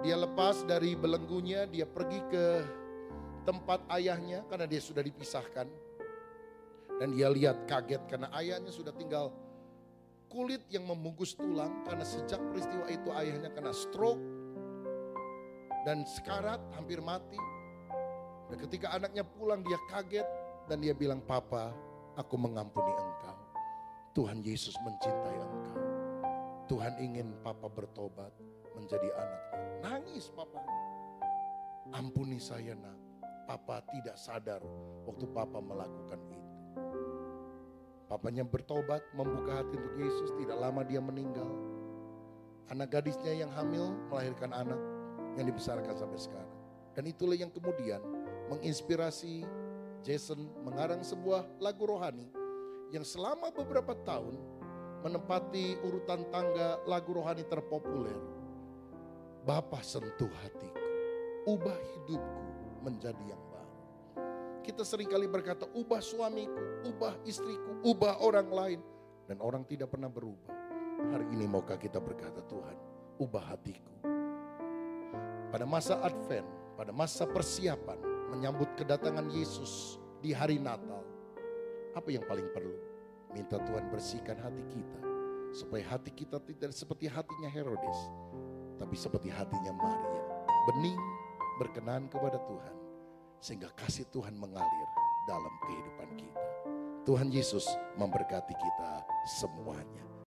Dia lepas dari belenggunya, dia pergi ke tempat ayahnya karena dia sudah dipisahkan. Dan dia lihat kaget karena ayahnya sudah tinggal kulit yang membungkus tulang. Karena sejak peristiwa itu ayahnya kena stroke dan sekarat, hampir mati. Dan ketika anaknya pulang dia kaget dan dia bilang, "Papa, aku mengampuni engkau. Tuhan Yesus mencintai engkau. Tuhan ingin Papa bertobat menjadi anaknya." Nangis papanya. "Ampuni saya, Nak. Papa tidak sadar waktu Papa melakukan itu." Papanya bertobat, membuka hati untuk Yesus. Tidak lama dia meninggal. Anak gadisnya yang hamil melahirkan anak yang dibesarkan sampai sekarang. Dan itulah yang kemudian menginspirasi Jason mengarang sebuah lagu rohani yang selama beberapa tahun menempati urutan tangga lagu rohani terpopuler. "Bapa, sentuh hatiku, ubah hidupku menjadi yang baru." Kita seringkali berkata, "Ubah suamiku, ubah istriku, ubah orang lain." Dan orang tidak pernah berubah. Hari ini maukah kita berkata, "Tuhan, ubah hatiku." Pada masa Advent, pada masa persiapan menyambut kedatangan Yesus di hari Natal, apa yang paling perlu? Minta Tuhan bersihkan hati kita, supaya hati kita tidak seperti hatinya Herodes, tapi seperti hatinya Maria, bening, berkenan kepada Tuhan, sehingga kasih Tuhan mengalir dalam kehidupan kita. Tuhan Yesus memberkati kita semuanya.